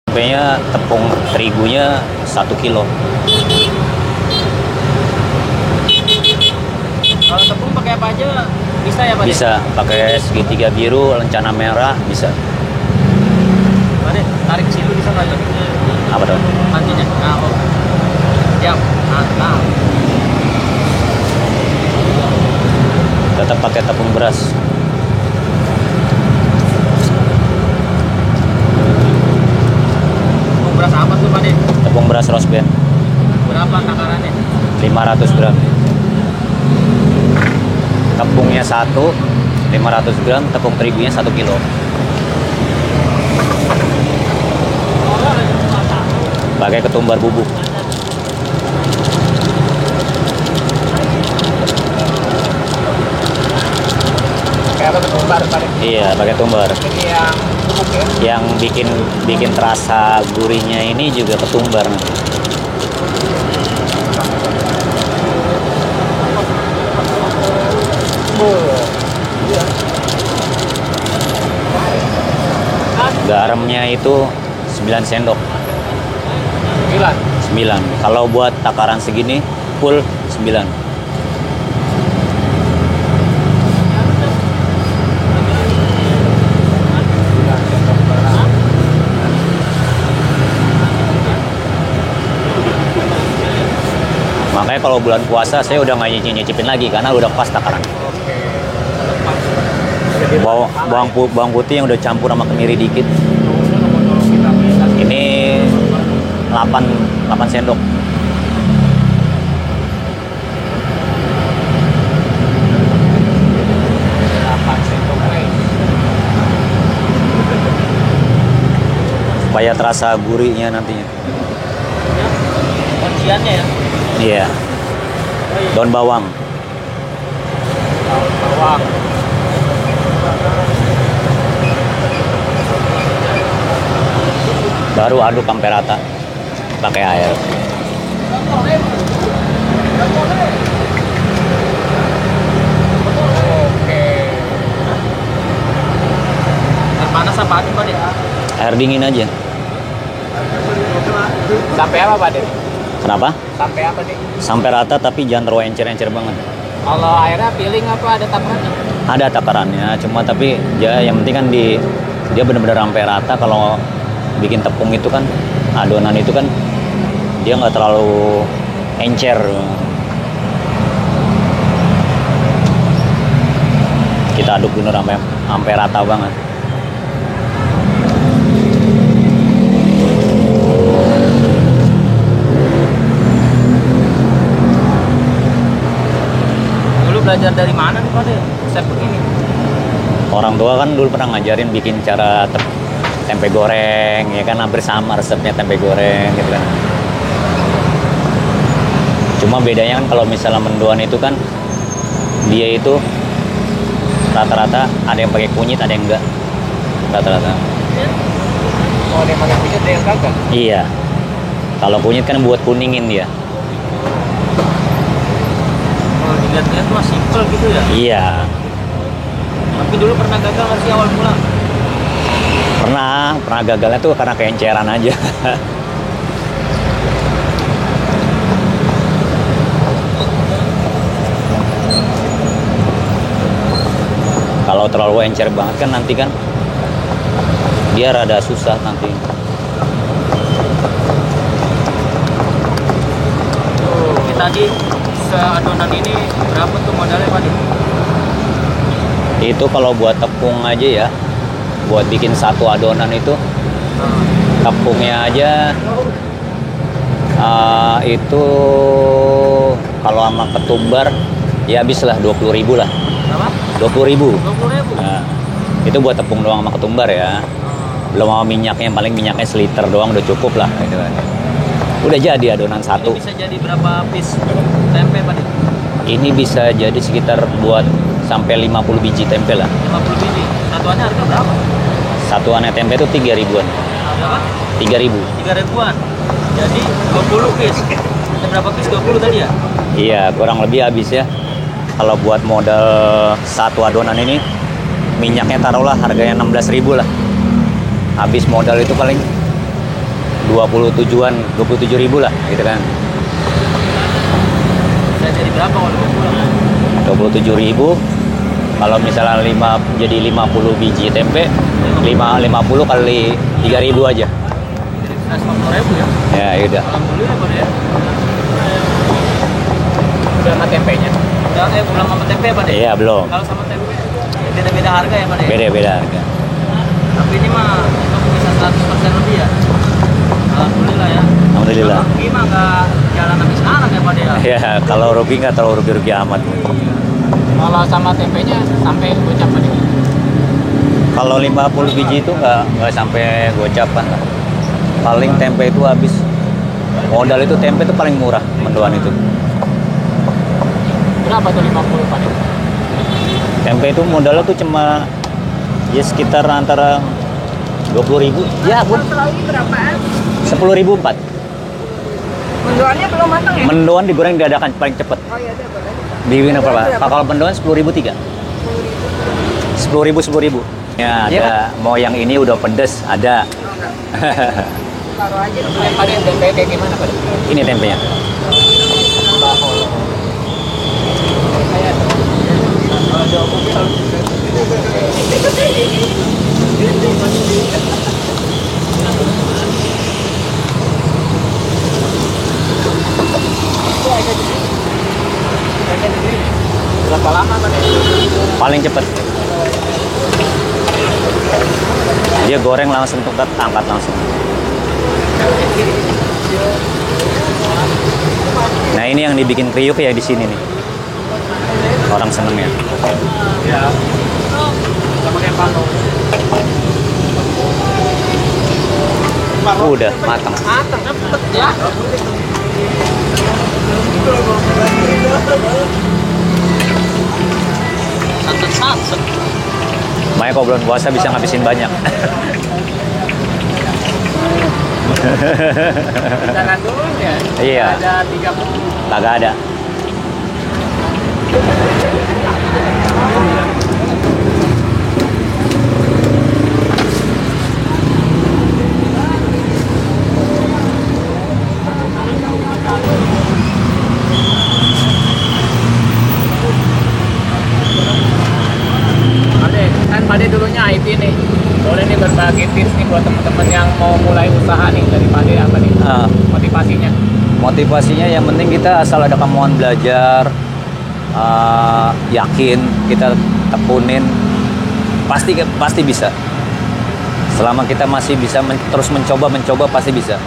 Tempenya tepung terigunya 1 kilo. Kalau tepung pakai apa aja bisa ya Pak? Bisa pakai segitiga biru, lencana merah, bisa. Pak De, tarik silu bisa nggak? Apa tuh? Nantinya. Nah, oh. Siap. Nah. Tetap pakai tepung beras. Tepung beras apa tuh Pak De? Tepung beras roast beef Berapa takarannya? 500 gram. Tepungnya 500 gram, tepung terigunya 1 kilo. Pakai ketumbar bubuk. Kayak apa ketumbar Pak De? Iya, pakai tumbar. Ini yang bubuk ya? Yang bikin terasa gurihnya ini juga ketumbar. Garamnya itu 9 sendok. 9. Kalau buat takaran segini full 9. Makanya kalau bulan puasa saya udah nggak nyicipin lagi karena udah pas takaran. Bawang putih yang udah campur sama kemiri dikit. Ini 8 sendok. Supaya terasa gurihnya nantinya. Kunciannya ya? Iya. Daun bawang. Bawang. Baru aduk sampai rata. Pakai air. Oke. Air panas apa aja Pak De? Air dingin aja. Sampai apa Pak De? Kenapa? Sampai apa nih? Sampai rata tapi jangan terlalu encer-encer banget. Kalau airnya peeling apa ada takarannya? Ada takarannya, cuma tapi ya yang penting kan dia benar-benar sampai rata. Kalau bikin tepung itu kan adonan itu kan dia nggak terlalu encer. Kita aduk dulu sampai rata banget. Belajar dari mana nih Pak De? Resep begini? Orang tua kan dulu pernah ngajarin bikin cara tempe goreng, ya kan hampir sama resepnya tempe goreng gitu kan. Cuma bedanya kan kalau misalnya mendoan itu kan dia itu rata-rata ada yang pakai kunyit, ada yang enggak. Rata-rata. Oh, ada yang pakai kunyit, ada yang kagak? Iya. Kalau kunyit kan buat kuningin dia. Dilihat-lihat mah simple gitu ya? Iya. Tapi dulu pernah gagal nggak sih awal mula? Pernah gagalnya tuh karena keenceran aja. Kalau terlalu encer banget kan nanti kan dia rada susah nanti. Ini tadi adonan ini berapa tuh modalnya Pak De? Itu kalau buat tepung aja ya, buat bikin satu adonan itu tepungnya aja itu kalau sama ketumbar ya habis lah 20.000 lah. Berapa? 20.000. 20.000? Nah, itu buat tepung doang sama ketumbar ya. Belum sama minyaknya, paling minyaknya seliter doang udah cukup lah gitu kan. Udah jadi adonan satu. Ini bisa jadi berapa piece tempe Pak De? Ini bisa jadi sekitar buat sampai 50 biji tempe lah. 50 biji. Satuannya harga berapa? Satuannya tempe itu 3.000-an. Berapa? 3.000. 3.000-an. Jadi 20 piece. Ada berapa piece? 20 tadi ya? Iya, kurang lebih habis ya. Kalau buat modal satu adonan ini minyaknya taruhlah harganya 16.000 lah. Habis modal itu paling 27 ribu lah gitu kan. Saya jadi berapa kalau 20? 27 ribu. Kalau misalnya 5 jadi 50 biji tempe, 50 kali 3 ribu aja. 150.000 ya? Ya udah. Alhamdulillah Pak ya. Udah sama tempenya. Udah belum sama tempe Pak deh. Iya belum. Kalau sama tempe beda-beda harga ya Pak deh. Beda-beda harga. Tapi ini mah untuk bisa 100% lebih ya. Alhamdulillah ya. Alhamdulillah. Kalau rugi mah nggak jalan sampai sekarang ya Pak deh ya. Ya kalau rugi nggak terlalu rugi-rugi amat. Kalau sama tempenya sampai gocap nih. Kalau 50 biji itu nggak sampai gocapan lah. Paling tempe itu habis. Modal itu tempe itu paling murah mendoan itu. Berapa tuh 50 Pak? Tempe itu modalnya tuh cuma ya sekitar antara 20 ribu. Ya pun Lagi berapaan? 10 ribu 4. Mendoannya belum matang ya? Mendoan digoreng dadakan paling cepet. Oh iya, boleh. Bikin apa? Kalau mendoan 10 ribu 3. 10 ribu. Ya Iya ada. Mau yang ini udah pedes ada. Oh, enggak. Taruh aja dulu. Pak tempe kayak gimana Pak? Ini tempenya. Berapa lama Pak? Paling cepet. Dia goreng langsung tuh angkat langsung. Nah ini yang dibikin kriuk ya di sini nih. Orang seneng ya. Ya. Sama kayak pano. Udah matang. Matang cepet ya. Satu-satu. Makanya kalau bulan puasa bisa ngabisin banyak. Jangan dulu ya. Iya. Ada 30. Kagak ada. Pade dulunya IT nih. Boleh nih berbagi tips nih buat teman-teman yang mau mulai usaha nih dari Pade apa nih? Motivasinya. Motivasinya yang penting kita asal ada kemauan belajar, yakin, kita tekunin, pasti bisa. Selama kita masih bisa terus mencoba pasti bisa.